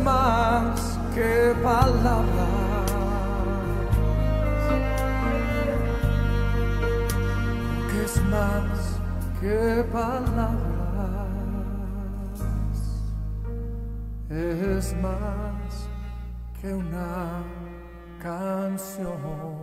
más que palabras, que es más que palabras, es más que una canción.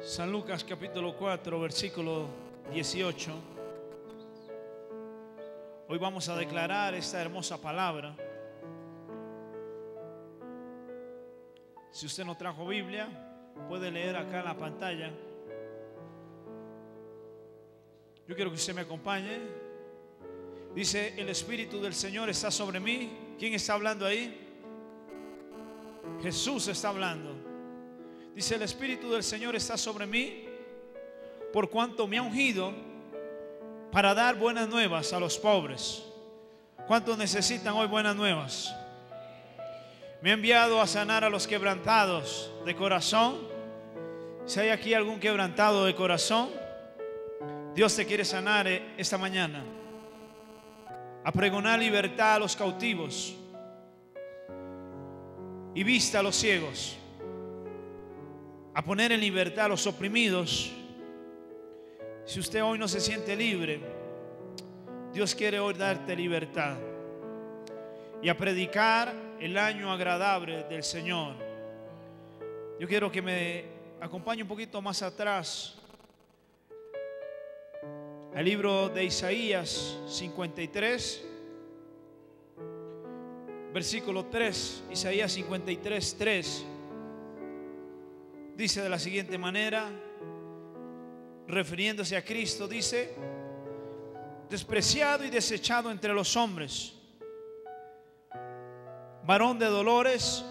San Lucas capítulo 4, versículo 18. Hoy vamos a declarar esta hermosa palabra. Si usted no trajo Biblia, puede leer acá en la pantalla. Yo quiero que usted me acompañe. Dice: el Espíritu del Señor está sobre mí. ¿Quién está hablando ahí? Jesús está hablando. Dice: el Espíritu del Señor está sobre mí, por cuanto me ha ungido para dar buenas nuevas a los pobres. ¿Cuántos necesitan hoy buenas nuevas? Me ha enviado a sanar a los quebrantados de corazón. Si hay aquí algún quebrantado de corazón, Dios te quiere sanar esta mañana. A pregonar libertad a los cautivos y vista a los ciegos, a poner en libertad a los oprimidos. Si usted hoy no se siente libre, Dios quiere hoy darte libertad. Y a predicar el año agradable del Señor. Yo quiero que me acompañe un poquito más atrás al libro de Isaías 53, versículo 3. Isaías 53, 3. Dice de la siguiente manera, refiriéndose a Cristo, dice: despreciado y desechado entre los hombres, varón de dolores,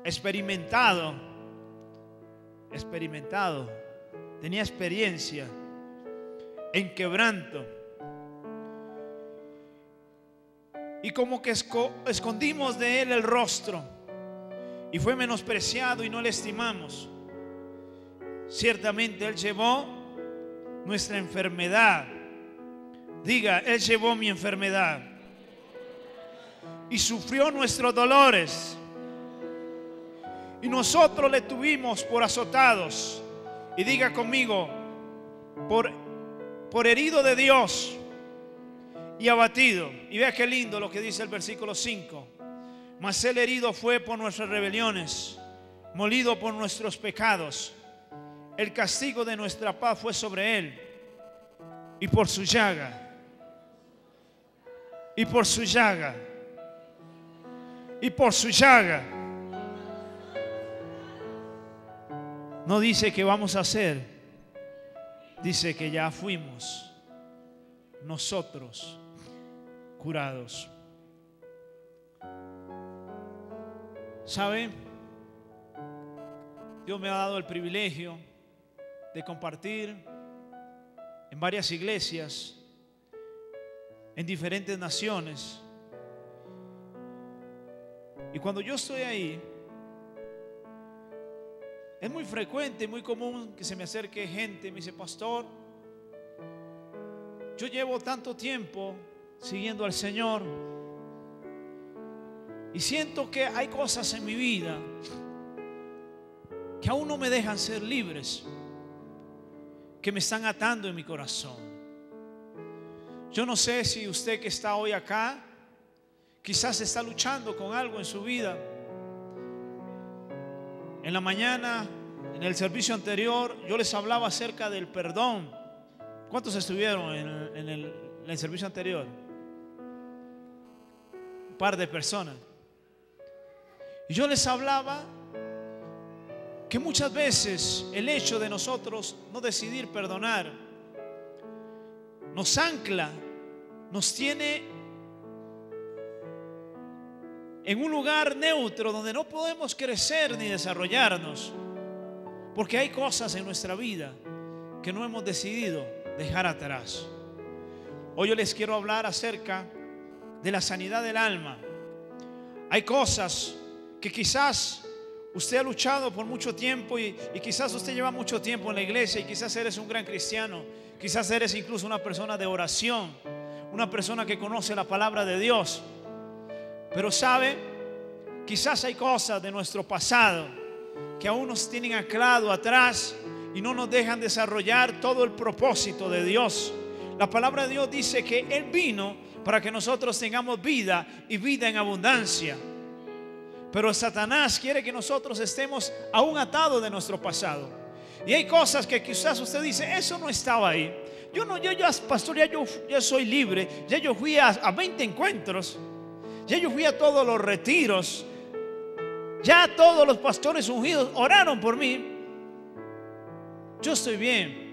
experimentado, tenía experiencia en quebranto, y como que escondimos de él el rostro, y fue menospreciado y no le estimamos. Ciertamente Él llevó nuestra enfermedad. Diga: Él llevó mi enfermedad y sufrió nuestros dolores, y nosotros le tuvimos por azotados. Y diga conmigo: por herido de Dios y abatido. Y vea qué lindo lo que dice el versículo 5. Mas Él herido fue por nuestras rebeliones, molido por nuestros pecados. El castigo de nuestra paz fue sobre Él, y por su llaga, y por su llaga, y por su llaga. No dice que vamos a hacer, dice que ya fuimos nosotros curados. ¿Sabe? Dios me ha dado el privilegio de compartir en varias iglesias, en diferentes naciones. Y cuando yo estoy ahí, es muy frecuente, muy común que se me acerque gente y me dice: pastor, yo llevo tanto tiempo siguiendo al Señor y siento que hay cosas en mi vida que aún no me dejan ser libres, que me están atando en mi corazón. Yo no sé si usted que está hoy acá quizás está luchando con algo en su vida. En la mañana, en el servicio anterior, yo les hablaba acerca del perdón. ¿Cuántos estuvieron en el servicio anterior? Un par de personas. Y yo les hablaba que muchas veces el hecho de nosotros no decidir perdonar nos ancla, nos tiene en un lugar neutro donde no podemos crecer ni desarrollarnos, porque hay cosas en nuestra vida que no hemos decidido dejar atrás. Hoy yo les quiero hablar acerca de la sanidad del alma. Hay cosas que quizás usted ha luchado por mucho tiempo y quizás usted lleva mucho tiempo en la iglesia y quizás eres un gran cristiano, quizás eres incluso una persona de oración, una persona que conoce la palabra de Dios. Pero sabe, quizás hay cosas de nuestro pasado que aún nos tienen anclado atrás y no nos dejan desarrollar todo el propósito de Dios. La palabra de Dios dice que Él vino para que nosotros tengamos vida y vida en abundancia. Pero Satanás quiere que nosotros estemos aún atados de nuestro pasado. Y hay cosas que quizás usted dice, eso no estaba ahí. Yo ya, pastor, ya soy libre. Ya yo fui a 20 encuentros. Ya yo fui a todos los retiros. Ya todos los pastores ungidos oraron por mí. Yo estoy bien.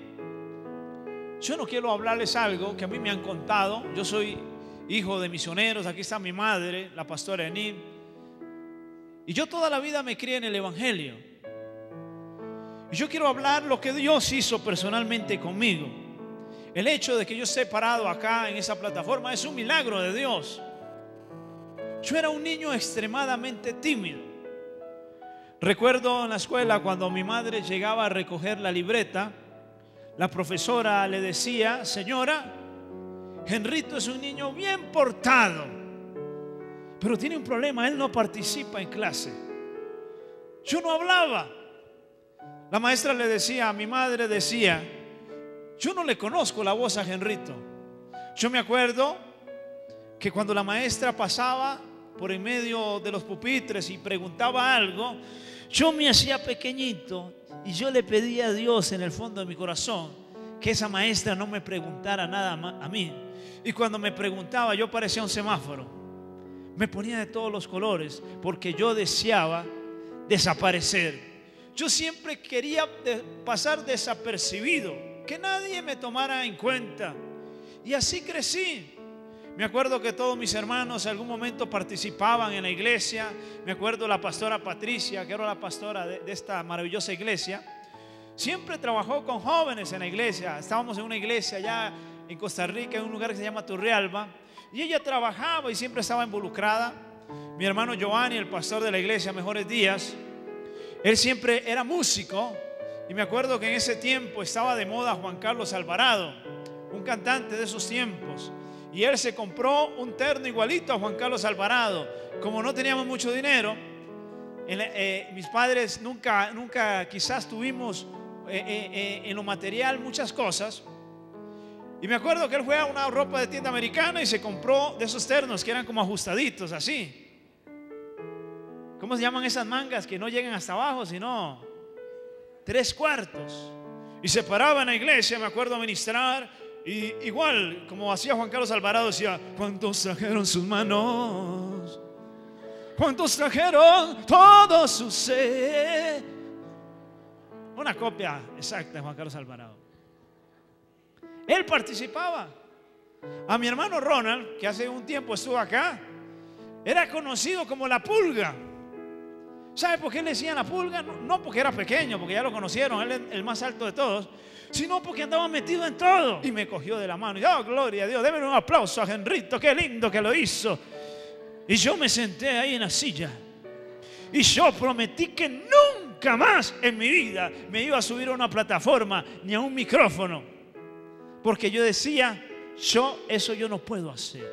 Yo no quiero hablarles algo que a mí me han contado. Yo soy hijo de misioneros. Aquí está mi madre, la pastora Enid. Y yo toda la vida me crié en el Evangelio. Y yo quiero hablar lo que Dios hizo personalmente conmigo. El hecho de que yo esté parado acá en esa plataforma es un milagro de Dios. Yo era un niño extremadamente tímido. Recuerdo en la escuela cuando mi madre llegaba a recoger la libreta, la profesora le decía: señora, Henrito es un niño bien portado, pero tiene un problema, él no participa en clase. Yo no hablaba. La maestra le decía, a mi madre decía, yo no le conozco la voz a Henrito. Yo me acuerdo que cuando la maestra pasaba por en medio de los pupitres y preguntaba algo, yo me hacía pequeñito y yo le pedía a Dios en el fondo de mi corazón que esa maestra no me preguntara nada a mí. Y cuando me preguntaba, yo parecía un semáforo. Me ponía de todos los colores porque yo deseaba desaparecer. Yo siempre quería pasar desapercibido, que nadie me tomara en cuenta. Y así crecí. Me acuerdo que todos mis hermanos en algún momento participaban en la iglesia. Me acuerdo la pastora Patricia, que era la pastora de esta maravillosa iglesia. Siempre trabajó con jóvenes en la iglesia. Estábamos en una iglesia allá en Costa Rica, en un lugar que se llama Turrialba. Y ella trabajaba y siempre estaba involucrada. Mi hermano Giovanni, el pastor de la iglesia Mejores Días, él siempre era músico. Y me acuerdo que en ese tiempo estaba de moda Juan Carlos Alvarado, un cantante de esos tiempos. Y él se compró un terno igualito a Juan Carlos Alvarado. Como no teníamos mucho dinero, mis padres nunca quizás tuvimos en lo material muchas cosas. Y me acuerdo que él fue a una ropa de tienda americana y se compró de esos ternos que eran como ajustaditos así. ¿Cómo se llaman esas mangas que no llegan hasta abajo, sino 3/4? Y se paraba en la iglesia, me acuerdo, a ministrar. Y igual, como hacía Juan Carlos Alvarado, decía: ¿cuántos trajeron sus manos? ¿Cuántos trajeron todo su ser? Una copia exacta de Juan Carlos Alvarado. Él participaba. A mi hermano Ronald, que hace un tiempo estuvo acá, era conocido como la pulga. ¿Sabe por qué le decían la pulga? No porque era pequeño, porque ya lo conocieron, él es el más alto de todos, sino porque andaba metido en todo. Y me cogió de la mano y oh, gloria a Dios, denle un aplauso a Henrito, qué lindo que lo hizo. Y yo me senté ahí en la silla y yo prometí que nunca más en mi vida me iba a subir a una plataforma ni a un micrófono, porque yo decía, eso yo no puedo hacer.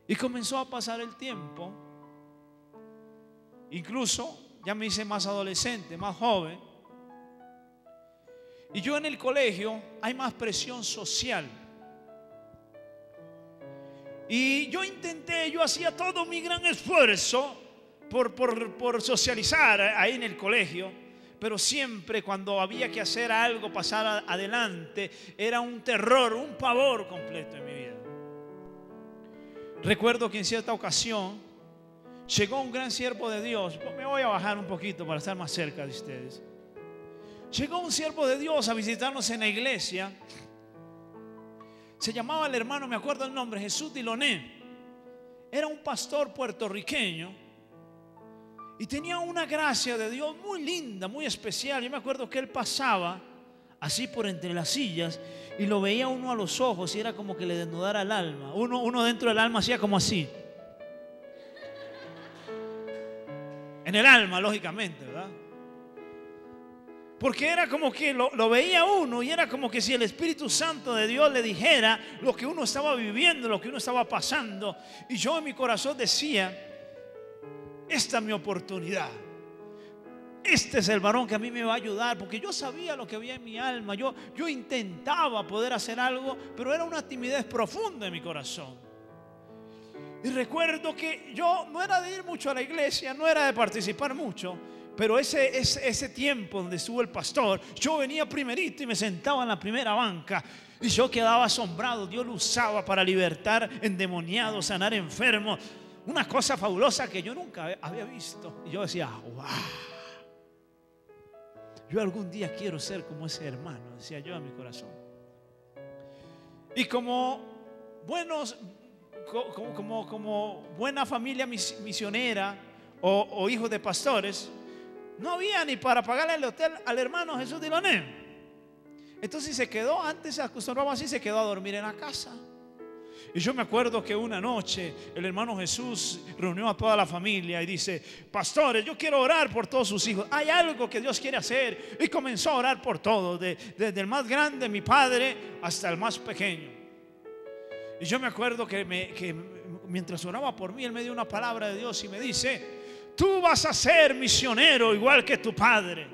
Y comenzó a pasar el tiempo. Incluso ya me hice más adolescente, más joven. Y yo en el colegio hay más presión social. Y yo hacía todo mi gran esfuerzo por socializar ahí en el colegio. Pero siempre cuando había que hacer algo, pasar adelante, era un terror, un pavor completo en mi vida. Recuerdo que en cierta ocasión llegó un gran siervo de Dios. Me voy a bajar un poquito para estar más cerca de ustedes. Llegó un siervo de Dios a visitarnos en la iglesia. Se llamaba el hermano, me acuerdo el nombre, Jesús Diloné. era un pastor puertorriqueño y tenía una gracia de Dios muy linda, muy especial. Yo me acuerdo que él pasaba así por entre las sillas y lo veía uno a los ojos y era como que le desnudara el alma. Uno dentro del alma hacía como así. En el alma, lógicamente, ¿verdad? Porque era como que lo veía uno y era como que si el Espíritu Santo de Dios le dijera lo que uno estaba viviendo, lo que uno estaba pasando. Y yo en mi corazón decía, esta es mi oportunidad. Este es el varón que a mí me va a ayudar, porque yo sabía lo que había en mi alma. Yo intentaba poder hacer algo, pero era una timidez profunda en mi corazón. Y recuerdo que yo no era de ir mucho a la iglesia, no era de participar mucho, pero ese tiempo donde estuvo el pastor, yo venía primerito y me sentaba en la primera banca. Y yo quedaba asombrado. Dios lo usaba para libertar endemoniados, sanar enfermos. Una cosa fabulosa que yo nunca había visto. Y yo decía, wow, yo algún día quiero ser como ese hermano, decía yo en mi corazón. Y como buena familia misionera o hijos de pastores, no había ni para pagarle el hotel al hermano Jesús Diloné. Entonces se quedó, antes se acostumbraba así, se quedó a dormir en la casa. Y yo me acuerdo que una noche el hermano Jesús reunió a toda la familia y dice, pastores, yo quiero orar por todos sus hijos. Hay algo que Dios quiere hacer. Y comenzó a orar por todos, desde el más grande, mi padre, hasta el más pequeño. Y yo me acuerdo que mientras oraba por mí, él me dio una palabra de Dios y me dice, tú vas a ser misionero igual que tu padre.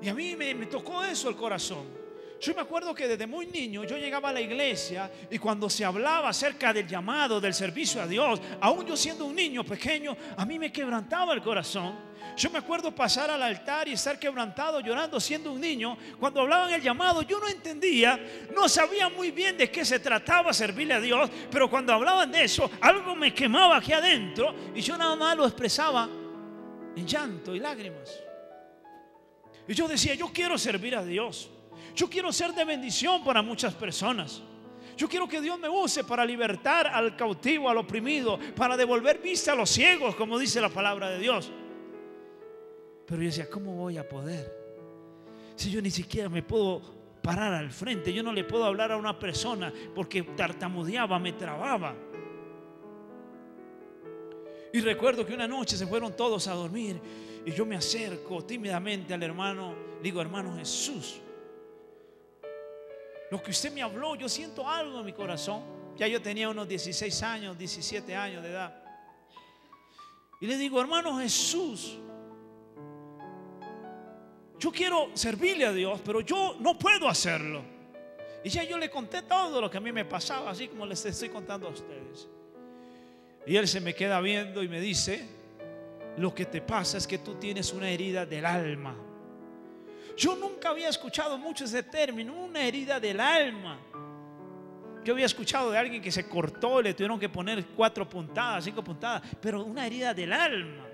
Y a mí me tocó eso el corazón. Yo me acuerdo que desde muy niño yo llegaba a la iglesia y cuando se hablaba acerca del llamado, del servicio a Dios, aún yo siendo un niño pequeño, a mí me quebrantaba el corazón. Yo me acuerdo pasar al altar y estar quebrantado, llorando siendo un niño. Cuando hablaban el llamado yo no entendía, no sabía muy bien de qué se trataba servirle a Dios, pero cuando hablaban de eso, algo me quemaba aquí adentro y yo nada más lo expresaba en llanto y lágrimas. Y yo decía, yo quiero servir a Dios. Yo quiero ser de bendición para muchas personas. Yo quiero que Dios me use para libertar al cautivo, al oprimido, para devolver vista a los ciegos, como dice la palabra de Dios. Pero yo decía, ¿cómo voy a poder? Si yo ni siquiera me puedo parar al frente, yo no le puedo hablar a una persona porque tartamudeaba, me trababa. Y recuerdo que una noche se fueron todos a dormir y yo me acerco tímidamente al hermano, digo, hermano Jesús, lo que usted me habló, yo siento algo en mi corazón. Ya yo tenía unos 16 años, 17 años de edad. Y le digo, hermano Jesús, yo quiero servirle a Dios, pero yo no puedo hacerlo. Y ya yo le conté todo lo que a mí me pasaba, así como les estoy contando a ustedes. Y él se me queda viendo y me dice, lo que te pasa es que tú tienes una herida del alma. Yo nunca había escuchado mucho ese término, una herida del alma. Yo había escuchado de alguien que se cortó, le tuvieron que poner 4 puntadas, 5 puntadas, pero una herida del alma.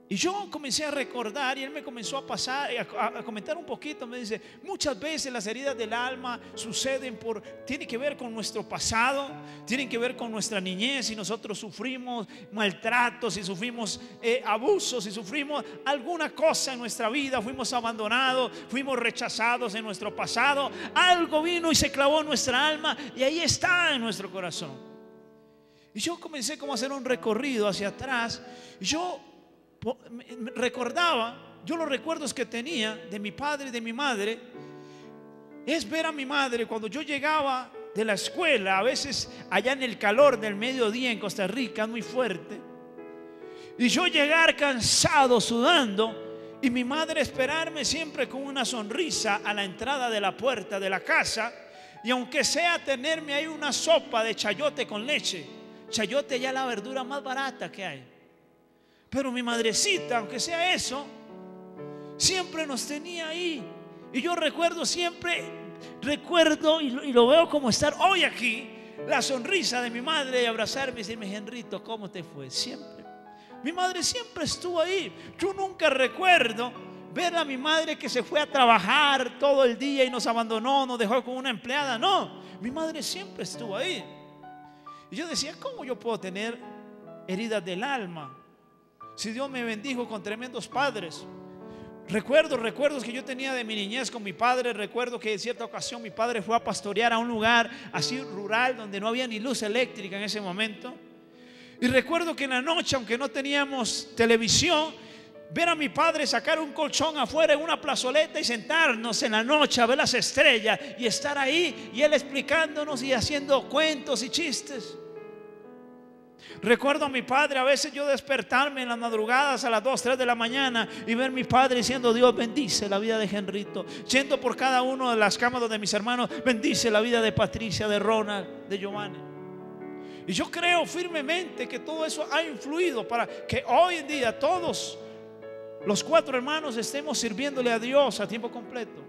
Y yo comencé a recordar y él me comenzó a pasar, a comentar un poquito. Me dice, muchas veces las heridas del alma suceden tiene que ver con nuestro pasado, tienen que ver con nuestra niñez. Si nosotros sufrimos maltratos, si sufrimos abusos, si sufrimos alguna cosa en nuestra vida, fuimos abandonados, fuimos rechazados en nuestro pasado, algo vino y se clavó en nuestra alma y ahí está en nuestro corazón. Y yo comencé como a hacer un recorrido hacia atrás. Y yo recordaba, yo los recuerdos que tenía de mi padre y de mi madre es ver a mi madre cuando yo llegaba de la escuela, a veces allá en el calor del mediodía en Costa Rica, muy fuerte, y yo llegar cansado, sudando, y mi madre esperarme siempre con una sonrisa a la entrada de la puerta de la casa, y aunque sea tenerme ahí una sopa de chayote con leche. Chayote ya es la verdura más barata que hay. Pero mi madrecita, aunque sea eso, siempre nos tenía ahí. Y yo recuerdo y lo veo como estar hoy aquí, la sonrisa de mi madre y abrazarme y decirme, Henrito, ¿cómo te fue? Siempre. Mi madre siempre estuvo ahí. Yo nunca recuerdo ver a mi madre que se fue a trabajar todo el día y nos abandonó, nos dejó con una empleada. No, mi madre siempre estuvo ahí. Y yo decía, ¿cómo yo puedo tener heridas del alma si Dios me bendijo con tremendos padres? Recuerdos que yo tenía de mi niñez con mi padre. Recuerdo que en cierta ocasión mi padre fue a pastorear a un lugar así rural donde no había ni luz eléctrica en ese momento. Y recuerdo que en la noche, aunque no teníamos televisión, ver a mi padre sacar un colchón afuera en una plazoleta y sentarnos en la noche a ver las estrellas y estar ahí, y él explicándonos y haciendo cuentos y chistes. Recuerdo a mi padre a veces yo despertarme en las madrugadas a las 2, 3 de la mañana y ver a mi padre diciendo: Dios bendice la vida de Henrito, yendo por cada uno de las cámaras de mis hermanos: bendice la vida de Patricia, de Ronald, de Giovanni. Y yo creo firmemente que todo eso ha influido para que hoy en día todos los 4 hermanos estemos sirviéndole a Dios a tiempo completo.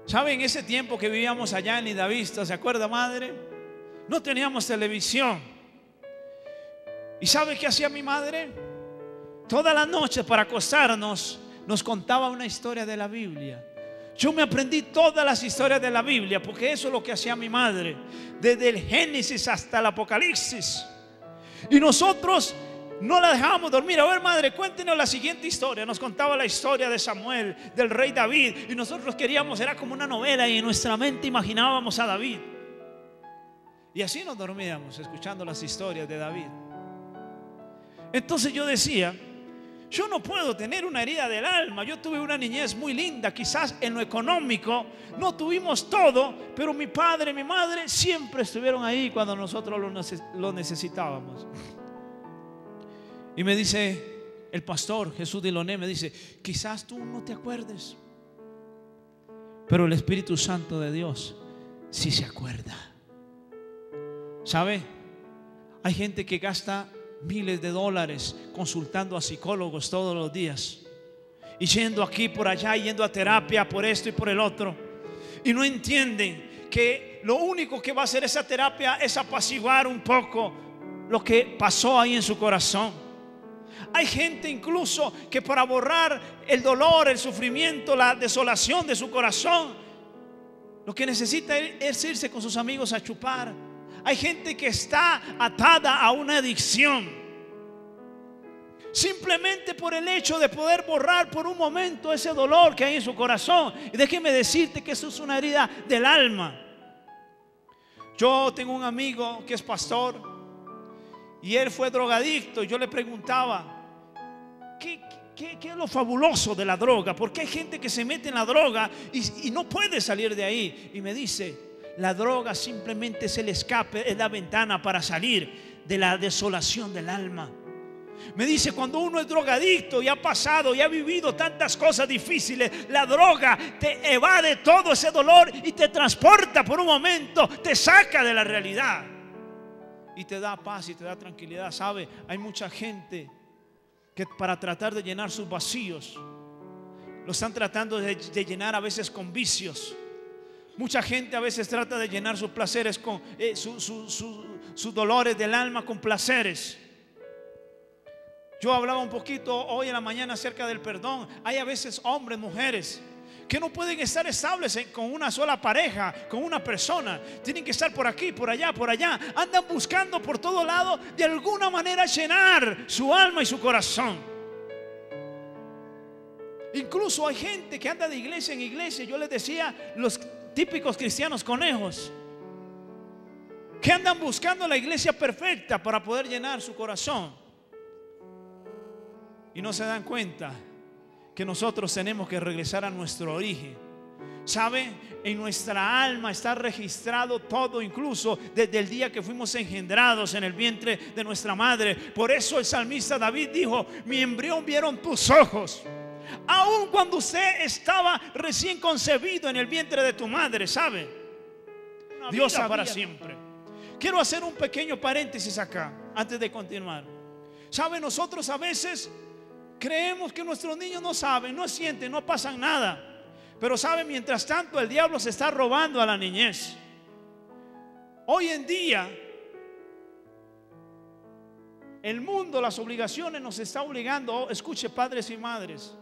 ¿Saben? Ese tiempo que vivíamos allá en Lindavista, ¿se acuerda, madre? No teníamos televisión. ¿Y sabe qué hacía mi madre? Todas las noches para acostarnos nos contaba una historia de la Biblia. Yo me aprendí todas las historias de la Biblia porque eso es lo que hacía mi madre, desde el Génesis hasta el Apocalipsis. Y nosotros no la dejábamos dormir. A ver, madre, cuéntenos la siguiente historia. Nos contaba la historia de Samuel, del rey David, y nosotros queríamos, era como una novela, y en nuestra mente imaginábamos a David. Y así nos dormíamos escuchando las historias de David. Entonces yo decía, yo no puedo tener una herida del alma. Yo tuve una niñez muy linda. Quizás en lo económico no tuvimos todo, pero mi padre y mi madre siempre estuvieron ahí cuando nosotros lo necesitábamos. Y me dice el pastor Jesús Diloné, me dice: quizás tú no te acuerdes, pero el Espíritu Santo de Dios sí se acuerda. ¿Sabe? Hay gente que gasta miles de dólares consultando a psicólogos todos los días, y yendo aquí por allá, yendo a terapia por esto y por el otro, y no entienden que lo único que va a hacer esa terapia es apaciguar un poco lo que pasó ahí en su corazón. Hay gente incluso que para borrar el dolor, el sufrimiento, la desolación de su corazón, lo que necesita es irse con sus amigos a chupar. Hay gente que está atada a una adicción, simplemente por el hecho de poder borrar por un momento ese dolor que hay en su corazón. Y déjeme decirte que eso es una herida del alma. Yo tengo un amigo que es pastor y él fue drogadicto. Y yo le preguntaba: ¿qué es lo fabuloso de la droga? Porque hay gente que se mete en la droga y no puede salir de ahí. Y me dice: la droga simplemente es el escape, es la ventana para salir de la desolación del alma. Me dice: cuando uno es drogadicto y ha pasado y ha vivido tantas cosas difíciles, la droga te evade todo ese dolor y te transporta por un momento, te saca de la realidad y te da paz y te da tranquilidad. ¿Sabe? Hay mucha gente que para tratar de llenar sus vacíos lo están tratando de llenar a veces con vicios. Mucha gente a veces trata de llenar sus placeres con sus dolores del alma con placeres. Yo hablaba un poquito hoy en la mañana acerca del perdón. Hay a veces hombres, mujeres que no pueden estar estables con una sola pareja, con una persona. Tienen que estar por aquí, por allá, por allá. Andan buscando por todo lado de alguna manera llenar su alma y su corazón. Incluso hay gente que anda de iglesia en iglesia. Yo les decía, los típicos cristianos conejos, que andan buscando la iglesia perfecta para poder llenar su corazón, y no se dan cuenta que nosotros tenemos que regresar a nuestro origen. ¿Sabe? En nuestra alma está registrado todo, incluso desde el día que fuimos engendrados en el vientre de nuestra madre. Por eso el salmista David dijo: mi embrión vieron tus ojos. Aun cuando usted estaba recién concebido en el vientre de tu madre, ¿sabe? Dios para siempre. Quiero hacer un pequeño paréntesis acá antes de continuar. ¿Sabe? Nosotros a veces creemos que nuestros niños no saben, no sienten, no pasan nada. Pero ¿sabe? Mientras tanto el diablo se está robando a la niñez. Hoy en día El mundo, las obligaciones nos está obligando, escuche padres y madres,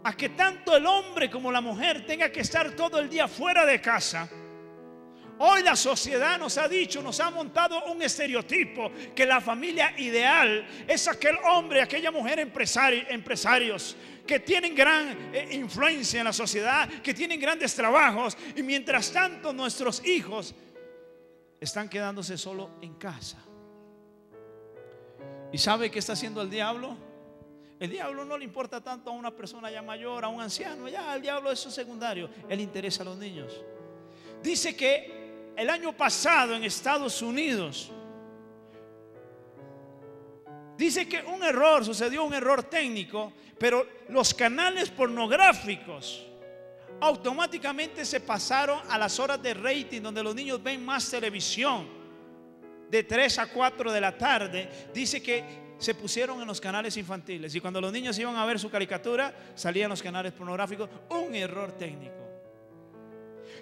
a que tanto el hombre como la mujer tenga que estar todo el día fuera de casa. Hoy la sociedad nos ha dicho, nos ha montado un estereotipo que la familia ideal es aquel hombre, aquella mujer empresarios que tienen gran influencia en la sociedad, que tienen grandes trabajos, y mientras tanto nuestros hijos están quedándose solo en casa. ¿Y sabe qué está haciendo el diablo? El diablo no le importa tanto a una persona ya mayor, a un anciano. Ya el diablo es secundario. Él interesa a los niños. Dice que el año pasado en Estados Unidos, dice que sucedió un error técnico, pero los canales pornográficos automáticamente se pasaron a las horas de rating donde los niños ven más televisión. De 3 a 4 de la tarde, dice que se pusieron en los canales infantiles, y cuando los niños iban a ver su caricatura, salían los canales pornográficos. Un error técnico.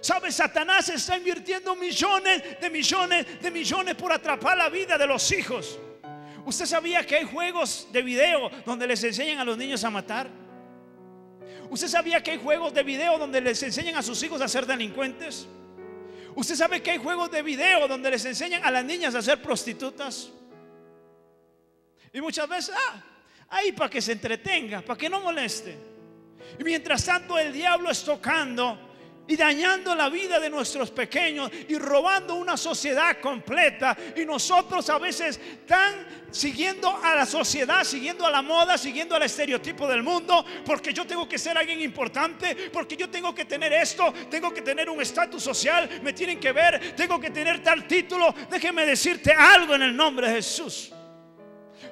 ¿Sabe? Satanás está invirtiendo millones de millones por atrapar la vida de los hijos. ¿Usted sabía que hay juegos de video donde les enseñan a los niños a matar? ¿Usted sabía que hay juegos de video donde les enseñan a sus hijos a ser delincuentes? ¿Usted sabe que hay juegos de video donde les enseñan a las niñas a ser prostitutas? Y muchas veces, ahí para que se entretenga, para que no moleste. Y mientras tanto el diablo es tocando y dañando la vida de nuestros pequeños y robando una sociedad completa. Y nosotros a veces están siguiendo a la sociedad, siguiendo a la moda, siguiendo al estereotipo del mundo, porque yo tengo que ser alguien importante, porque yo tengo que tener esto, tengo que tener un estatus social, me tienen que ver, tengo que tener tal título. Déjeme decirte algo en el nombre de Jesús.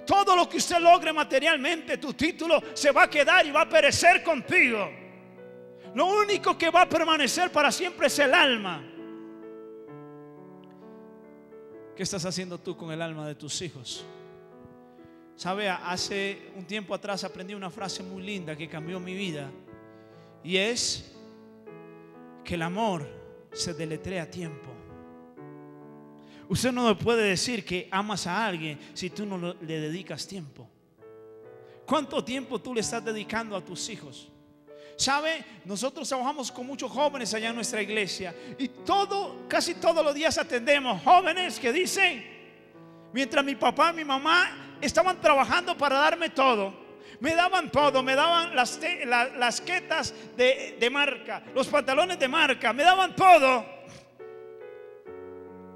Todo lo que usted logre materialmente, tu título, se va a quedar y va a perecer contigo. Lo único que va a permanecer para siempre es el alma. ¿Qué estás haciendo tú con el alma de tus hijos? Sabe, hace un tiempo atrás aprendí una frase muy linda que cambió mi vida, y es que el amor se deletrea a tiempo. Usted no me puede decir que amas a alguien si tú no le dedicas tiempo. ¿Cuánto tiempo tú le estás dedicando a tus hijos? ¿Sabe? Nosotros trabajamos con muchos jóvenes allá en nuestra iglesia, y casi todos los días atendemos jóvenes que dicen: mientras mi papá y mi mamá estaban trabajando para darme todo, me daban todo, me daban las quetas de marca, los pantalones de marca, me daban todo.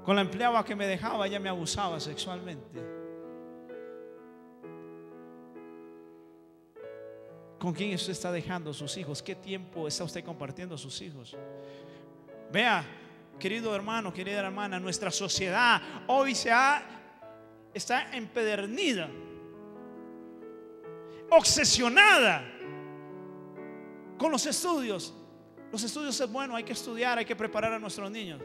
Con la empleada que me dejaba, ella me abusaba sexualmente. ¿Con quién usted está dejando a sus hijos? ¿Qué tiempo está usted compartiendo a sus hijos? Vea, querido hermano, querida hermana, nuestra sociedad hoy está empedernida, obsesionada con los estudios. Los estudios es bueno, hay que estudiar, hay que preparar a nuestros niños.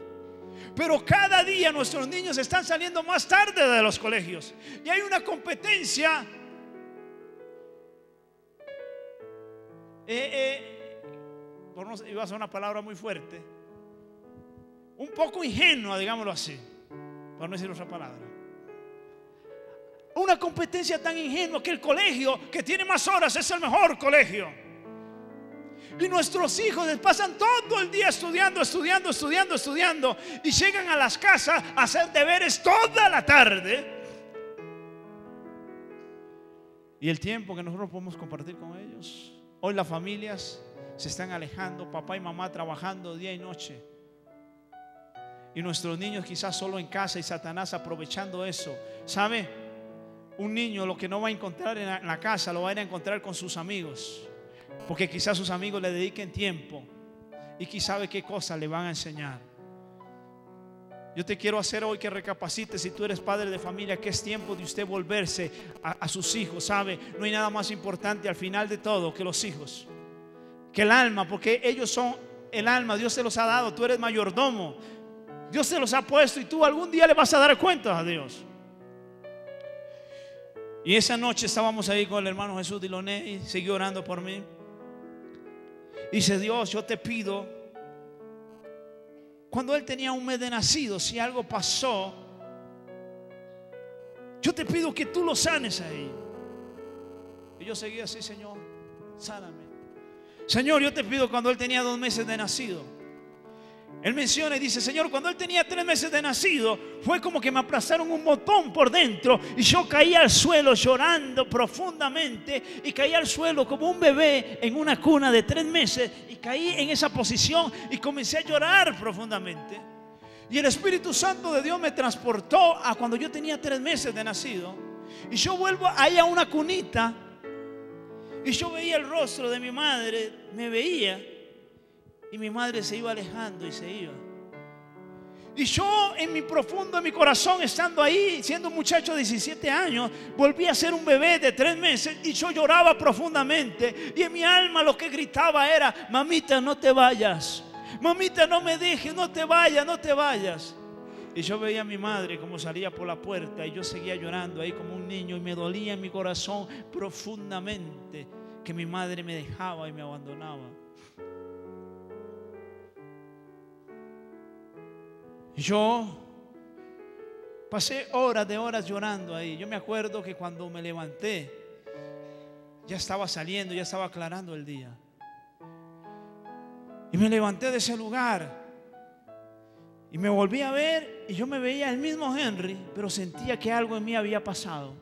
Pero cada día nuestros niños están saliendo más tarde de los colegios, y hay una competencia. Iba a ser una palabra muy fuerte, un poco ingenua, digámoslo así, por no decir otra palabra. Una competencia tan ingenua que el colegio que tiene más horas es el mejor colegio. Y nuestros hijos pasan todo el día estudiando, y llegan a las casas a hacer deberes toda la tarde. Y el tiempo que nosotros podemos compartir con ellos. Hoy las familias se están alejando, papá y mamá trabajando día y noche, y nuestros niños quizás solo en casa, y Satanás aprovechando eso. ¿Sabe? Un niño lo que no va a encontrar en la casa lo va a ir a encontrar con sus amigos, porque quizás sus amigos le dediquen tiempo y quizás sabe qué cosas le van a enseñar. Yo te quiero hacer hoy que recapacites, si tú eres padre de familia, que es tiempo de usted volverse a sus hijos. ¿Sabe? No hay nada más importante al final de todo que los hijos, que el alma, porque ellos son el alma. Dios se los ha dado, tú eres mayordomo, Dios se los ha puesto, y tú algún día le vas a dar cuenta a Dios. Y esa noche estábamos ahí con el hermano Jesús Diloné, y siguió orando por mí. Dice: Dios, yo te pido. Cuando él tenía un mes de nacido, si algo pasó, yo Yo te pido que tú lo sanes ahí. Y yo seguía así: Señor, sáname. Señor, yo te pido, cuando él tenía 2 meses de nacido, él menciona y dice: Señor, cuando él tenía 3 meses de nacido, fue como que me aplastaron un botón por dentro y yo caí al suelo llorando profundamente, y caí al suelo como un bebé en una cuna de 3 meses, y caí en esa posición y comencé a llorar profundamente. Y el Espíritu Santo de Dios me transportó a cuando yo tenía 3 meses de nacido, y yo vuelvo ahí a una cunita, y yo veía el rostro de mi madre, me veía, y mi madre se iba alejando y se iba. Y yo en mi corazón, estando ahí, siendo un muchacho de 17 años, volví a ser un bebé de 3 meses, y yo lloraba profundamente. Y en mi alma lo que gritaba era: mamita, no te vayas. Mamita, no me dejes, no te vayas, no te vayas. Y yo veía a mi madre como salía por la puerta, y yo seguía llorando ahí como un niño, y me dolía en mi corazón profundamente que mi madre me dejaba y me abandonaba. Y yo pasé horas de horas llorando ahí. Yo me acuerdo que cuando me levanté, ya estaba saliendo, ya estaba aclarando el día. Y me levanté de ese lugar y me volví a ver, y yo me veía el mismo Henry, pero sentía que algo en mí había pasado.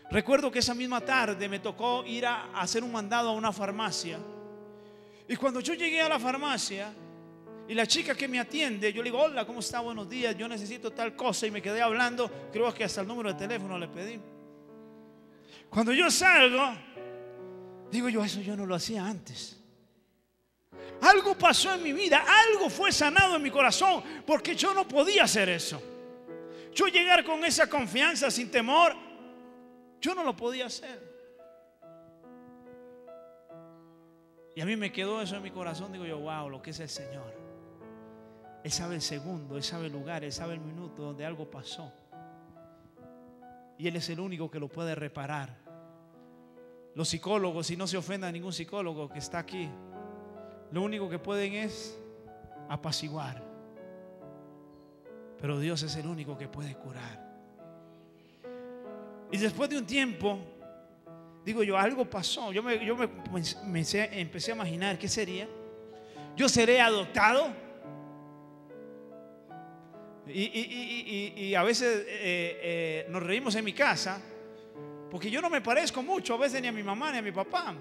Recuerdo que esa misma tarde me tocó ir a hacer un mandado a una farmacia. Y cuando yo llegué a la farmacia, y la chica que me atiende, yo le digo: hola, ¿cómo está? Buenos días, yo necesito tal cosa. Y me quedé hablando, creo que hasta el número de teléfono le pedí. Cuando yo salgo, digo yo: eso yo no lo hacía antes. Algo pasó en mi vida, algo fue sanado en mi corazón, porque yo no podía hacer eso. Yo llegar con esa confianza, sin temor, yo no lo podía hacer. Y a mí me quedó eso en mi corazón. Digo yo: wow, lo que es el Señor. Él sabe el segundo, Él sabe el lugar, Él sabe el minuto donde algo pasó. Y Él es el único que lo puede reparar. Los psicólogos, y no se ofenda a ningún psicólogo que está aquí, lo único que pueden es apaciguar. Pero Dios es el único que puede curar. Y después de un tiempo, digo yo, algo pasó. Yo empecé a imaginar qué sería. Yo seré adoptado. Y a veces nos reímos en mi casa, porque yo no me parezco mucho a veces ni a mi mamá ni a mi papá.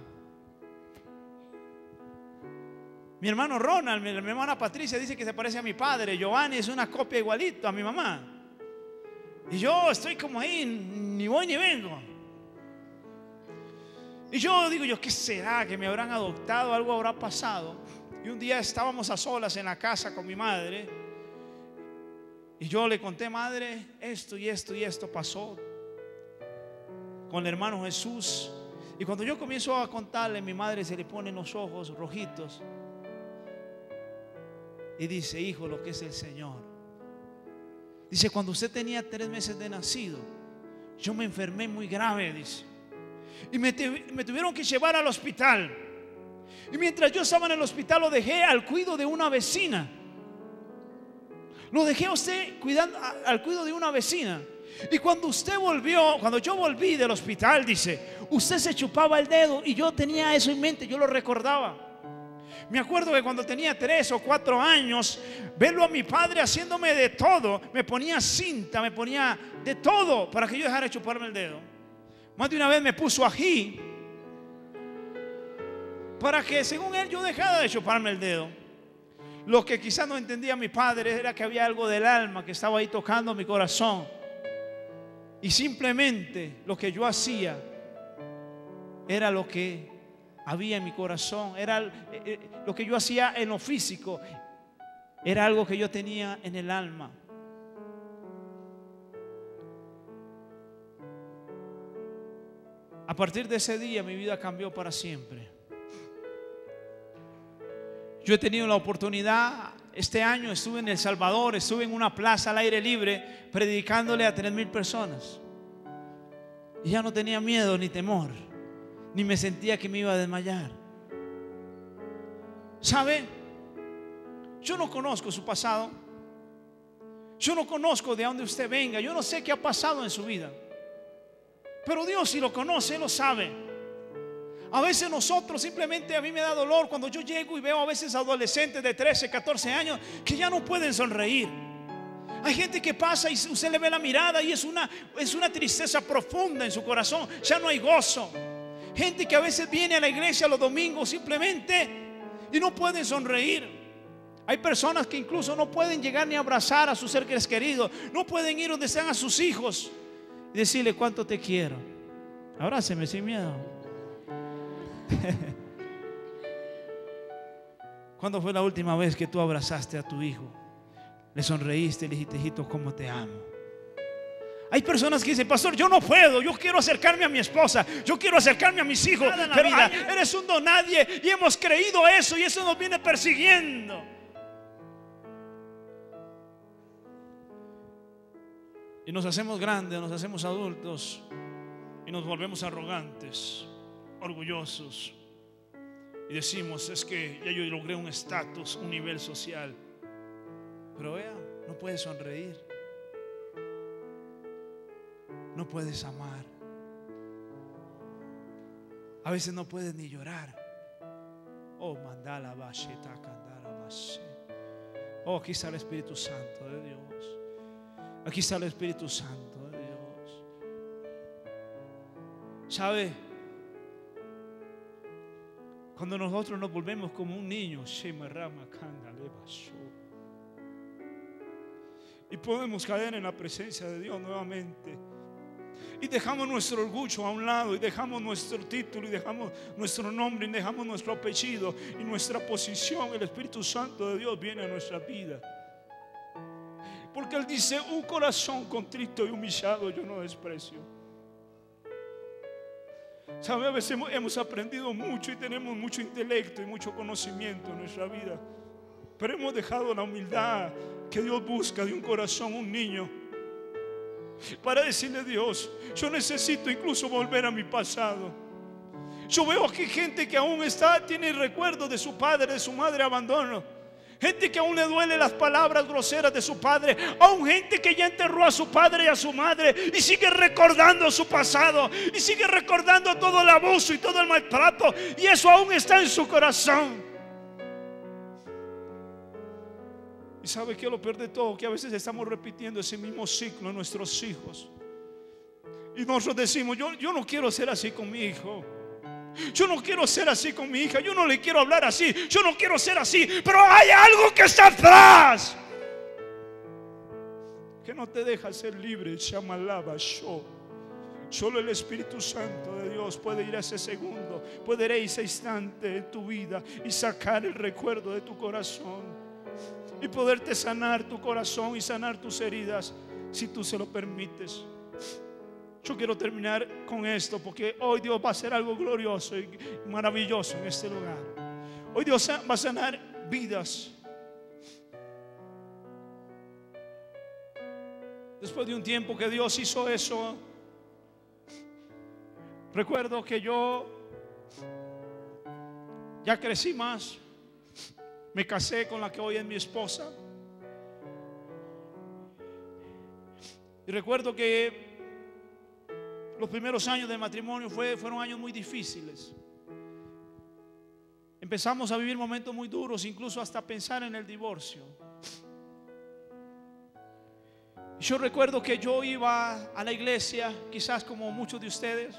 Mi hermano Ronald, mi hermana Patricia dice que se parece a mi padre. Giovanni es una copia igualito a mi mamá. Y yo estoy como ahí, ni voy ni vengo. Y yo digo yo: ¿qué será? ¿Que me habrán adoptado? ¿Algo habrá pasado? Y un día estábamos a solas en la casa con mi madre, y yo le conté: madre, esto y esto y esto pasó con el hermano Jesús. Y cuando yo comienzo a contarle, mi madre se le ponen los ojos rojitos y dice: hijo, lo que es el Señor. Dice: cuando usted tenía 3 meses de nacido, yo me enfermé muy grave, dice, y me tuvieron que llevar al hospital. Y mientras yo estaba en el hospital, lo dejé al cuidado de una vecina. Lo dejé a usted cuidando al cuidado de una vecina. Y cuando usted volvió, cuando yo volví del hospital, dice, usted se chupaba el dedo, y yo tenía eso en mente, yo lo recordaba. Me acuerdo que cuando tenía 3 o 4 años, verlo a mi padre haciéndome de todo, me ponía cinta, me ponía de todo para que yo dejara de chuparme el dedo. Más de una vez me puso ají para que, según él, yo dejara de chuparme el dedo. Lo que quizás no entendía mi padre era que había algo del alma que estaba ahí tocando mi corazón. Y simplemente lo que yo hacía era lo que había en mi corazón. Era lo que yo hacía en lo físico. Era algo que yo tenía en el alma. A partir de ese día mi vida cambió para siempre. Yo he tenido la oportunidad, este año estuve en El Salvador, estuve en una plaza al aire libre predicándole a 3,000 personas. Y ya no tenía miedo ni temor, ni me sentía que me iba a desmayar. ¿Sabe? Yo no conozco su pasado. Yo no conozco de dónde usted venga, yo no sé qué ha pasado en su vida, pero Dios sí lo conoce, Él lo sabe. A veces nosotros simplemente, a mí me da dolor cuando yo llego y veo a veces adolescentes de 13, 14 años que ya no pueden sonreír. Hay gente que pasa y usted le ve la mirada y es una tristeza profunda en su corazón, ya no hay gozo. Gente que a veces viene a la iglesia los domingos simplemente y no pueden sonreír. Hay personas que incluso no pueden llegar ni a abrazar a sus seres queridos, no pueden ir donde están a sus hijos y decirle cuánto te quiero. Abráceme sin miedo. ¿Cuándo fue la última vez que tú abrazaste a tu hijo? Le sonreíste y le dijiste, hijito, cómo te amo. Hay personas que dicen, pastor, yo no puedo, yo quiero acercarme a mi esposa, yo quiero acercarme a mis hijos, pero eres un don nadie y hemos creído eso y eso nos viene persiguiendo. Y nos hacemos grandes, nos hacemos adultos y nos volvemos arrogantes, orgullosos, y decimos, es que ya yo logré un estatus, un nivel social. Pero vea, no puedes sonreír, no puedes amar, a veces no puedes ni llorar. Oh, mandala basheta candara bashe. Oh, aquí está el Espíritu Santo de Dios. Aquí está el Espíritu Santo de Dios. ¿Sabe? Cuando nosotros nos volvemos como un niño, y podemos caer en la presencia de Dios nuevamente, y dejamos nuestro orgullo a un lado, y dejamos nuestro título, y dejamos nuestro nombre, y dejamos nuestro apellido y nuestra posición, el Espíritu Santo de Dios viene a nuestra vida. Porque Él dice, un corazón contrito y humillado yo no desprecio. ¿Sabe? A veces hemos aprendido mucho y tenemos mucho intelecto y mucho conocimiento en nuestra vida, pero hemos dejado la humildad que Dios busca de un corazón, un niño, para decirle a Dios, yo necesito incluso volver a mi pasado. Yo veo aquí gente que aún tiene recuerdos de su padre, de su madre abandono. Gente que aún le duele las palabras groseras de su padre. Aún gente que ya enterró a su padre y a su madre y sigue recordando su pasado, y sigue recordando todo el abuso y todo el maltrato, y eso aún está en su corazón. Y sabe que lo peor de todo, que a veces estamos repitiendo ese mismo ciclo en nuestros hijos. Y nosotros decimos, yo no quiero ser así con mi hijo, yo no quiero ser así con mi hija, yo no le quiero hablar así, yo no quiero ser así, pero hay algo que está atrás que no te deja ser libre. Solo el Espíritu Santo de Dios puede ir a ese segundo, puede ir a ese instante en tu vida y sacar el recuerdo de tu corazón y poderte sanar tu corazón y sanar tus heridas, si tú se lo permites. Yo quiero terminar con esto, porque hoy Dios va a hacer algo glorioso y maravilloso en este lugar. Hoy Dios va a sanar vidas. Después de un tiempo que Dios hizo eso, recuerdo que yo ya crecí más. Me casé con la que hoy es mi esposa. Y recuerdo que los primeros años de matrimonio fueron años muy difíciles. Empezamos a vivir momentos muy duros, incluso hasta pensar en el divorcio. Yo recuerdo que yo iba a la iglesia, quizás como muchos de ustedes.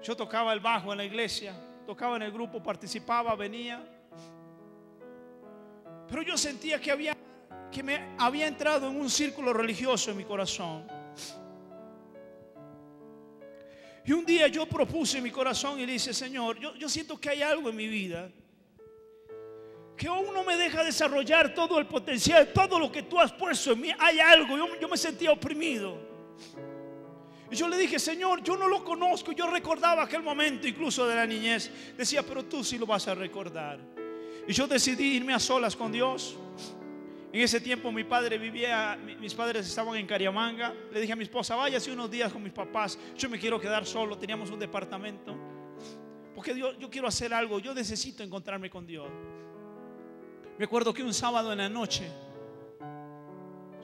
Yo tocaba el bajo en la iglesia, tocaba en el grupo, participaba, venía. Pero yo sentía que me había entrado en un círculo religioso en mi corazón. Y un día yo propuse en mi corazón y le dije, Señor, yo siento que hay algo en mi vida que aún no me deja desarrollar todo el potencial, todo lo que tú has puesto en mí. Hay algo, yo me sentía oprimido. Y yo le dije, Señor, yo no lo conozco. Yo recordaba aquel momento incluso de la niñez. Decía, pero tú sí lo vas a recordar. Y yo decidí irme a solas con Dios. En ese tiempo mis padres estaban en Cariamanga. Le dije a mi esposa, váyase unos días con mis papás, yo me quiero quedar solo. Teníamos un departamento, porque yo quiero hacer algo, yo necesito encontrarme con Dios. Me acuerdo que un sábado en la noche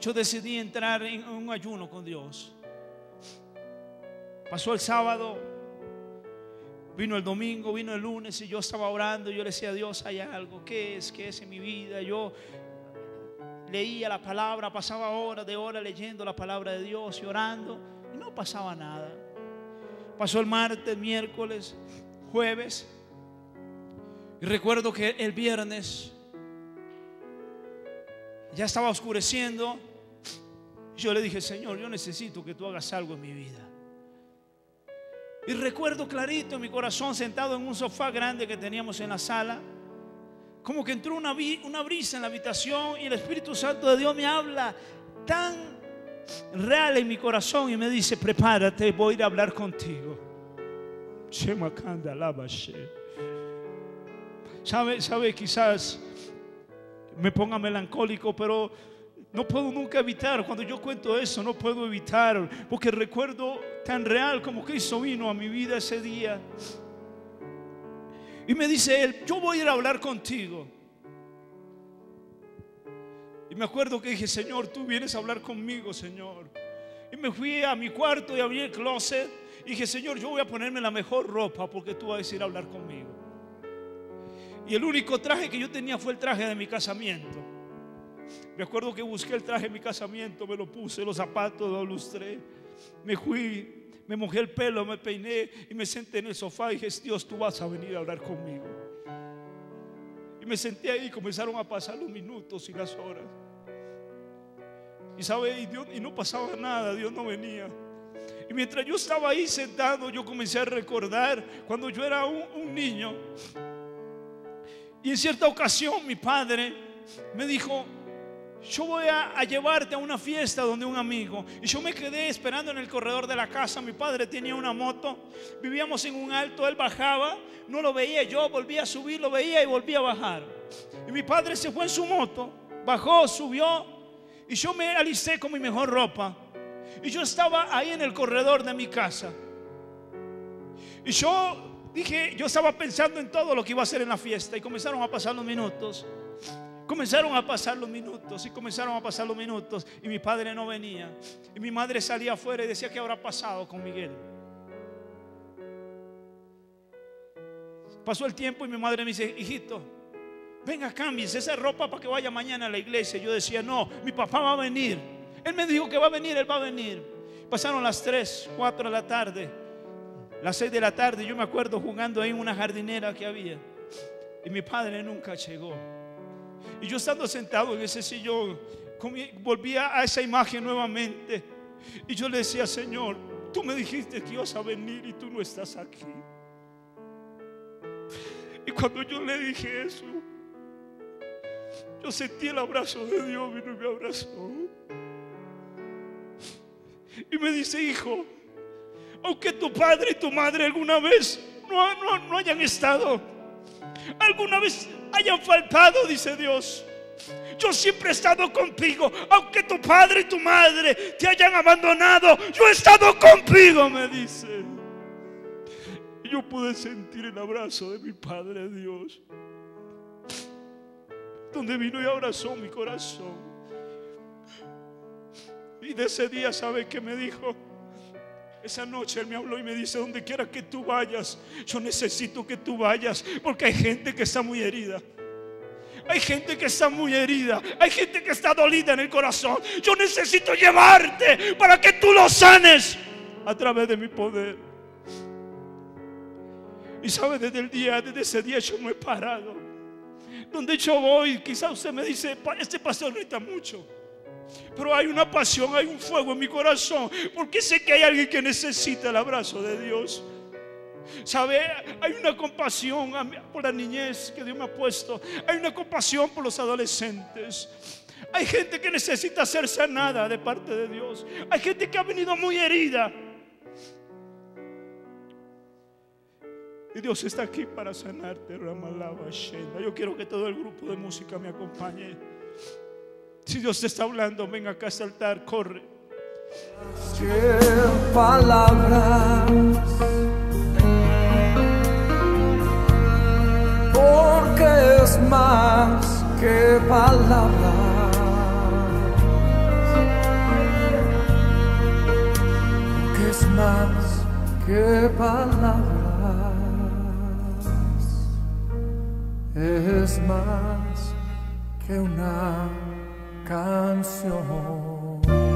yo decidí entrar en un ayuno con Dios. Pasó el sábado, vino el domingo, vino el lunes y yo estaba orando. Yo le decía a Dios, hay algo, ¿qué es en mi vida? Yo leía la palabra, pasaba horas de horas leyendo la palabra de Dios y orando, y no pasaba nada. Pasó el martes, miércoles, jueves, y recuerdo que el viernes ya estaba oscureciendo. Yo le dije, Señor, yo necesito que tú hagas algo en mi vida. Y recuerdo clarito en mi corazón, sentado en un sofá grande que teníamos en la sala, como que entró una brisa en la habitación y el Espíritu Santo de Dios me habla tan real en mi corazón y me dice, prepárate, voy a ir a hablar contigo. Sabe, quizás me ponga melancólico, pero no puedo nunca evitar, cuando yo cuento eso, no puedo evitar, porque recuerdo tan real como Cristo vino a mi vida ese día. Y me dice Él, yo voy a ir a hablar contigo. Y me acuerdo que dije, Señor, tú vienes a hablar conmigo, Señor. Y me fui a mi cuarto y abrí el closet y dije, Señor, yo voy a ponerme la mejor ropa porque tú vas a ir a hablar conmigo. Y el único traje que yo tenía fue el traje de mi casamiento. Me acuerdo que busqué el traje de mi casamiento, me lo puse, los zapatos, lo lustré. Me fui, me mojé el pelo, me peiné y me senté en el sofá y dije, Dios, tú vas a venir a hablar conmigo. Y me senté ahí y comenzaron a pasar los minutos y las horas. Y sabe, y no pasaba nada, Dios no venía. Y mientras yo estaba ahí sentado, yo comencé a recordar cuando yo era un niño. Y en cierta ocasión mi padre me dijo, yo voy a llevarte a una fiesta donde un amigo. Y yo me quedé esperando en el corredor de la casa. Mi padre tenía una moto, vivíamos en un alto, él bajaba, no lo veía, yo volvía a subir, lo veía y volvía a bajar. Y mi padre se fue en su moto, bajó, subió, y yo me alisté con mi mejor ropa. Y yo estaba ahí en el corredor de mi casa. Y yo dije, yo estaba pensando en todo lo que iba a hacer en la fiesta. Y comenzaron a pasar los minutos. Comenzaron a pasar los minutos y comenzaron a pasar los minutos y mi padre no venía. Y mi madre salía afuera y decía, ¿qué habrá pasado con Miguel? Pasó el tiempo y mi madre me dice, hijito, venga, cámbiese esa ropa para que vaya mañana a la iglesia. Yo decía, no, mi papá va a venir. Él me dijo que va a venir, él va a venir. Pasaron las 3, 4 de la tarde, las 6 de la tarde. Yo me acuerdo jugando ahí en una jardinera que había. Y mi padre nunca llegó. Y yo estando sentado en ese sillón, volvía a esa imagen nuevamente. Y yo le decía, Señor, tú me dijiste que ibas a venir y tú no estás aquí. Y cuando yo le dije eso, yo sentí el abrazo de Dios, vino y me abrazó. Y me dice, hijo, aunque tu padre y tu madre alguna vez no hayan estado, alguna vez hayan faltado, dice Dios, yo siempre he estado contigo. Aunque tu padre y tu madre te hayan abandonado, yo he estado contigo, me dice. Y yo pude sentir el abrazo de mi Padre Dios, donde vino y abrazó mi corazón. Y de ese día, ¿sabe qué me dijo? Esa noche Él me habló y me dice, donde quiera que tú vayas, yo necesito que tú vayas, porque hay gente que está muy herida. Hay gente que está muy herida. Hay gente que está dolida en el corazón. Yo necesito llevarte para que tú lo sanes a través de mi poder. Y sabe, desde ese día yo no he parado. Donde yo voy, quizás usted me dice, este pastor grita mucho, pero hay una pasión, hay un fuego en mi corazón, porque sé que hay alguien que necesita el abrazo de Dios. ¿Sabe? Hay una compasión por la niñez que Dios me ha puesto. Hay una compasión por los adolescentes. Hay gente que necesita ser sanada de parte de Dios. Hay gente que ha venido muy herida. Y Dios está aquí para sanarte. Yo quiero que todo el grupo de música me acompañe. Si Dios te está hablando, ven acá a este altar, corre. Palabras, porque es más que palabras. más que palabras, es más que una canción.